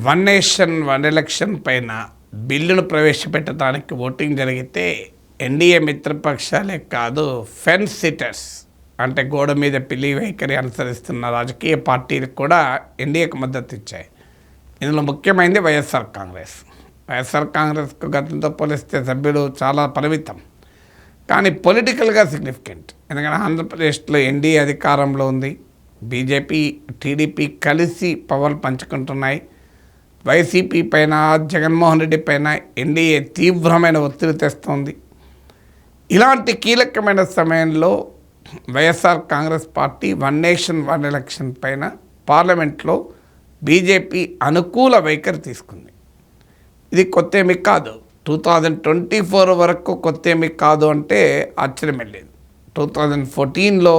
One nation one election పైన బిల్లును ప్రవేశపెట్టడానికి voting జరిగితే ఎన్డీఏ మిత్రపక్షాలే కాదు ఫెన్స్ సిటర్స్ అంటే గోడ మీద పిల్లి వైఖరి అనుసరిస్తున్న రాజకీయ పార్టీలకు కూడా ఎన్డీఏకు మద్దతు ఇచ్చాయి. ఇందులో ముఖ్యమైనది వైఎస్ఆర్ కాంగ్రెస్కు గతంతో పోలిస్తే సభ్యులు చాలా పరిమితం, కానీ పొలిటికల్గా సిగ్నిఫికెంట్. ఎందుకంటే ఆంధ్రప్రదేశ్లో ఎన్డీఏ అధికారంలో ఉంది, బీజేపీ టీడీపీ కలిసి పవర్ పంచుకుంటున్నాయి. వైసీపీ పైన జగన్మోహన్ రెడ్డి పైన ఎన్డీఏ తీవ్రమైన ఒత్తిడి తెస్తోంది. ఇలాంటి కీలకమైన సమయంలో YSR Congress party one nation one election పైన పార్లమెంట్లో బీజేపీ అనుకూల వైఖరి తీసుకుంది. ఇది కొత్త ఏమీ కాదు, 2024 వరకు కొత్త ఏమీ కాదు అంటే ఆశ్చర్యం లేదు. 2014లో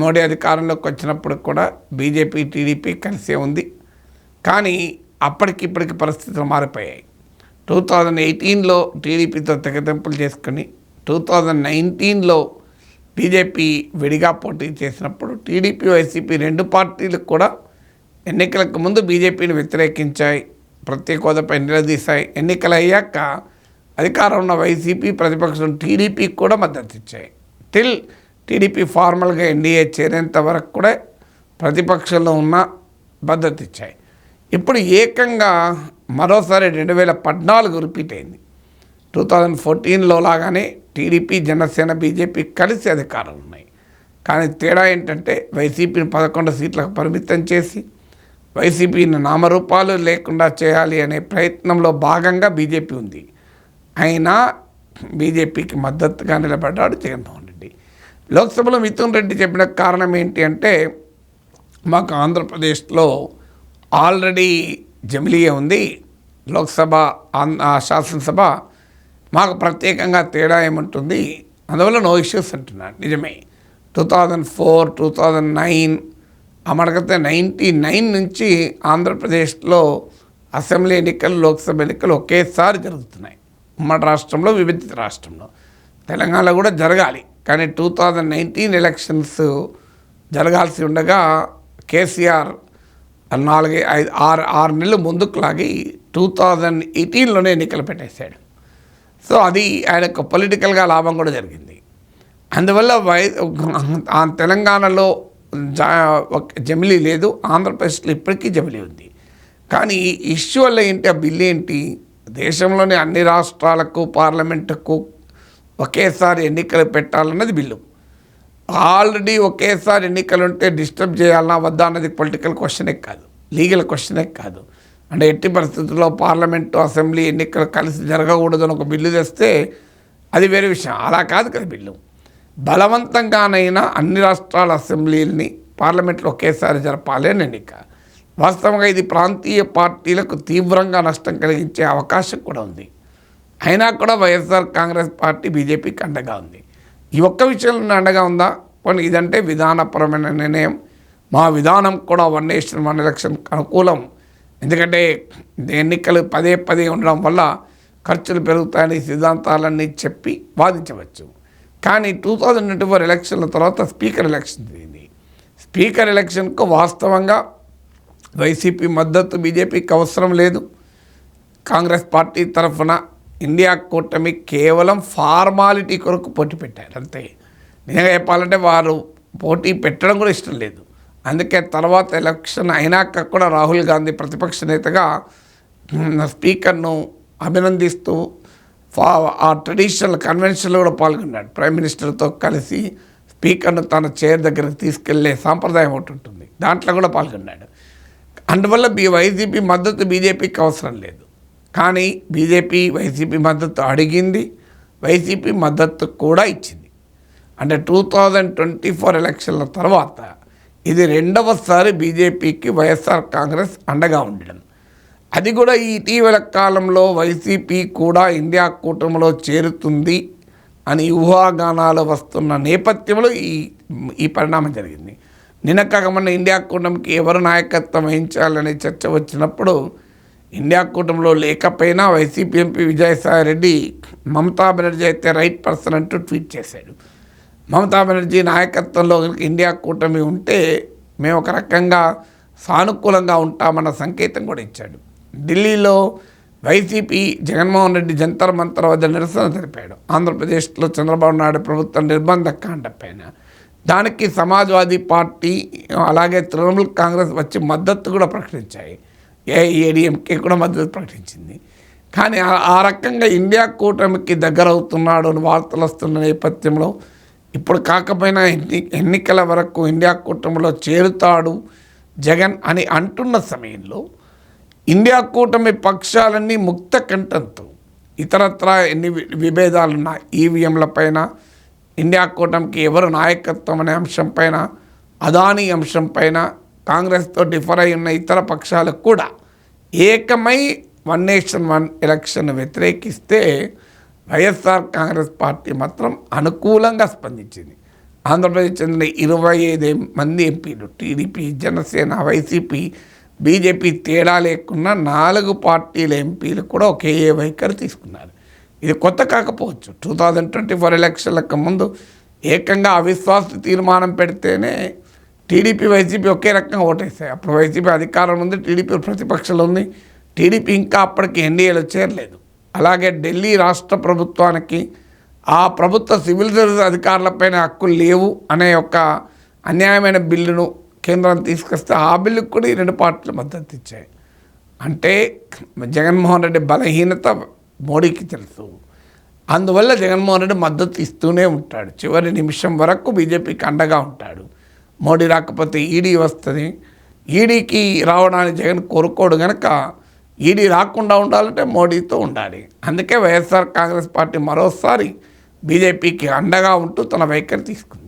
మోడీ అధికారంలోకి వచ్చినప్పుడు కూడా బీజేపీ టీడీపీ కలిసే ఉంది, కానీ అప్పటికిప్పటికి పరిస్థితులు మారిపోయాయి. 2018లో టీడీపీతో తెగదెంపులు చేసుకుని 2019లో బీజేపీ విడిగా పోటీ చేసినప్పుడు టీడీపీ వైసీపీ రెండు పార్టీలకు కూడా ఎన్నికలకు ముందు బీజేపీని వ్యతిరేకించాయి, ప్రత్యేక హోదాపై నిలదీశాయి. ఎన్నికలు అయ్యాక అధికారం ఉన్న వైసీపీ ప్రతిపక్షం టీడీపీకి కూడా మద్దతు ఇచ్చాయి. టీడీపీ ఫార్మల్గా ఎన్డీఏ చేరేంత వరకు కూడా ప్రతిపక్షంలో ఉన్న మద్దతు ఇచ్చాయి. ఇప్పుడు ఏకంగా మరోసారి 2014 రిపీట్ అయింది. 2014లో లాగానే టీడీపీ జనసేన బీజేపీ కలిసి అధికారాలు ఉన్నాయి, కానీ తేడా ఏంటంటే వైసీపీని 11 సీట్లకు పరిమితం చేసి వైసీపీని నామరూపాలు లేకుండా చేయాలి అనే ప్రయత్నంలో భాగంగా బీజేపీ ఉంది. అయినా బీజేపీకి మద్దతుగా నిలబడ్డాడు జగన్మోహన్ రెడ్డి. లోక్సభలో మిథున్ రెడ్డి చెప్పిన కారణం ఏంటి అంటే, మాకు ఆంధ్రప్రదేశ్లో ఆల్రెడీ జమిలియే ఉంది, లోక్సభ శాసనసభ, మాకు ప్రత్యేకంగా తేడా ఏముంటుంది, అందువల్ల నో ఇష్యూస్ అంటున్నాడు. నిజమే, 2004, 2009 అమడగతే 99 నుంచి ఆంధ్రప్రదేశ్లో అసెంబ్లీ ఎన్నికలు లోక్సభ ఎన్నికలు ఒకేసారి జరుగుతున్నాయి. ఉమ్మడి రాష్ట్రంలో విభజిత రాష్ట్రంలో, తెలంగాణలో కూడా జరగాలి, కానీ 2019 ఎలక్షన్స్ జరగాల్సి ఉండగా కేసీఆర్ 6 నెలలు ముందుకు లాగి 2018లోనే ఎన్నికలు పెట్టేశాడు. సో అది ఆయనకు పొలిటికల్గా లాభం కూడా జరిగింది. అందువల్ల తెలంగాణలో జమిలీ లేదు, ఆంధ్రప్రదేశ్లో ఇప్పటికీ జమిలీ ఉంది. కానీ ఇష్యూ వల్ల ఏంటి, ఆ బిల్లు ఏంటి, దేశంలోని అన్ని రాష్ట్రాలకు పార్లమెంటుకు ఒకేసారి ఎన్నికలు పెట్టాలన్నది బిల్లు. ఆల్రెడీ ఒకేసారి ఎన్నికలు ఉంటే డిస్టర్బ్ చేయాలన్నా వద్దా అన్నది పొలిటికల్ క్వశ్చనే కాదు, లీగల్ క్వశ్చనే కాదు. అంటే ఎట్టి పరిస్థితుల్లో పార్లమెంటు అసెంబ్లీ ఎన్నికలు కలిసి జరగకూడదని ఒక బిల్లు తెస్తే అది వేరే విషయం. అలా కాదు కదా బిల్లు, బలవంతంగానైనా అన్ని రాష్ట్రాల అసెంబ్లీలని పార్లమెంట్లో ఒకేసారి జరపాలి అని ఎన్నిక. వాస్తవంగా ఇది ప్రాంతీయ పార్టీలకు తీవ్రంగా నష్టం కలిగించే అవకాశం కూడా ఉంది. అయినా కూడా వైఎస్ఆర్ కాంగ్రెస్ పార్టీ బీజేపీకి అండగా ఉంది. ఈ ఒక్క విషయంలో అండగా ఉందా, కొన్ని ఇదంటే విధానపరమైన నిర్ణయం. మా విధానం కూడా వన్ నేషన్ వన్ ఎలక్షన్ అనుకూలం, ఎందుకంటే ఎన్నికలు పదే ఉండడం వల్ల ఖర్చులు పెరుగుతాయని సిద్ధాంతాలన్నీ చెప్పి వాదించవచ్చు. కానీ 2024 ఎలక్షన్ల తర్వాత స్పీకర్ ఎలక్షన్ జరిగింది. స్పీకర్ ఎలక్షన్కు వాస్తవంగా వైసీపీ మద్దతు బీజేపీకి అవసరం లేదు. కాంగ్రెస్ పార్టీ తరఫున ఇండియా కూటమి కేవలం ఫార్మాలిటీ కొరకు పోటీ పెట్టారు అంతే. నిజంగా చెప్పాలంటే వారు పోటీ పెట్టడం కూడా ఇష్టం లేదు. అందుకే తర్వాత ఎలక్షన్ అయినాక కూడా రాహుల్ గాంధీ ప్రతిపక్ష నేతగా స్పీకర్ను అభినందిస్తూ ఆ ట్రెడిషనల్ కన్వెన్షన్లో కూడా పాల్గొన్నాడు. ప్రైమ్ మినిస్టర్తో కలిసి స్పీకర్ను తన చైర్ దగ్గరకు తీసుకెళ్లే సాంప్రదాయం ఒకటి ఉంటుంది, దాంట్లో కూడా పాల్గొన్నాడు. అందువల్ల వైసీపీ మద్దతు బీజేపీకి అవసరం లేదు. కానీ బీజేపీ వైసీపీ మద్దతు అడిగింది, వైసీపీ మద్దతు కూడా ఇచ్చింది. అంటే 2024 ఎలక్షన్ల తర్వాత ఇది రెండవసారి బీజేపీకి వైఎస్ఆర్ కాంగ్రెస్ అండగా ఉండడం. అది కూడా ఈ ఇటీవల కాలంలో వైసీపీ కూడా ఇండియా కూటమిలో చేరుతుంది అని ఊహాగానాలు వస్తున్న నేపథ్యంలో ఈ పరిణామం జరిగింది. నిన్నకాకమన్న ఇండియా కూటమికి ఎవరు నాయకత్వం వహించాలనే చర్చ వచ్చినప్పుడు ఇండియా కూటమిలో లేకపోయినా వైసీపీ ఎంపీ విజయసాయి రెడ్డి మమతా బెనర్జీ అయితే రైట్ పర్సన్ అంటూ ట్వీట్ చేశాడు. మమతా బెనర్జీ నాయకత్వంలో ఇండియా కూటమి ఉంటే మేము ఒక రకంగా సానుకూలంగా ఉంటామన్న సంకేతం కూడా ఇచ్చాడు. ఢిల్లీలో వైసీపీ జగన్మోహన్ రెడ్డి జంతర్ మంతర్ వద్ద నిరసన తెలిపాడు. ఆంధ్రప్రదేశ్లో చంద్రబాబు నాయుడు ప్రభుత్వం నిర్బంధ కాండ పైన దానికి సమాజ్వాదీ పార్టీ అలాగే తృణమూల్ కాంగ్రెస్ వచ్చి మద్దతు కూడా ప్రకటించాయి. ఏఐఏడీఎంకే కూడా మద్దతు ప్రకటించింది. కానీ ఆ రకంగా ఇండియా కూటమికి దగ్గర అవుతున్నాడు అని వార్తలు వస్తున్న నేపథ్యంలో ఇప్పుడు కాకపోయినా ఎన్నికల వరకు ఇండియా కూటమిలో చేరుతాడు జగన్ అని అంటున్న సమయంలో ఇండియా కూటమి పక్షాలన్నీ ముక్త కంఠంతో ఇతరత్రా ఎన్ని విభేదాలున్న ఈవీఎంల పైన, ఇండియా కూటమికి ఎవరు నాయకత్వం అనే అంశం పైన, అదానీ అంశం పైన, కాంగ్రెస్తో డిఫర్ అయి ఉన్న ఇతర పక్షాలకు కూడా ఏకమై వన్ నేషన్ వన్ ఎలక్షన్ వ్యతిరేకిస్తే వైఎస్ఆర్ కాంగ్రెస్ పార్టీ మాత్రం అనుకూలంగా స్పందించింది. ఆంధ్రప్రదేశ్ చెందిన 25 మంది ఎంపీలు టీడీపీ, జనసేన, వైసీపీ, బీజేపీ తేడా లేకుండా 4 పార్టీల ఎంపీలు కూడా ఒకే వైఖరి తీసుకున్నారు. ఇది కొత్త కాకపోవచ్చు. 2024 ఎలక్షన్లకు ముందు ఏకంగా అవిశ్వాస తీర్మానం పెడితేనే టీడీపీ, వైసీపీ ఒకే రకంగా ఓటేస్తాయి. అప్పుడు వైసీపీ అధికారం ఉంది, టీడీపీ ప్రతిపక్షంలో ఉంది. టీడీపీ ఇంకా అప్పటికి ఎన్డీఏలో చేరలేదు. అలాగే ఢిల్లీ రాష్ట్ర ప్రభుత్వానికి ఆ ప్రభుత్వ సివిల్ సర్వీస్ అధికారులపైన హక్కులు లేవు అనే ఒక అన్యాయమైన బిల్లును కేంద్రం తీసుకొస్తే ఆ బిల్లుకు కూడా ఈ 2 పార్టీలు మద్దతు ఇచ్చాయి. అంటే జగన్మోహన్ రెడ్డి బలహీనత మోడీకి తెలుసు. అందువల్ల జగన్మోహన్ రెడ్డి మద్దతు ఇస్తూనే ఉంటాడు. చివరి నిమిషం వరకు బీజేపీకి అండగా ఉంటాడు. మోడీ రాకపోతే ఈడీ వస్తుంది. ఈడీకి రావడానికి జగన్ కోరుకోడు కనుక ఈడీ రాకుండా ఉండాలంటే మోడీతో ఉండాలి. అందుకే వైఎస్ఆర్ కాంగ్రెస్ పార్టీ మరోసారి బీజేపీకి అండగా ఉంటూ తన వైఖరి తీసుకుంది.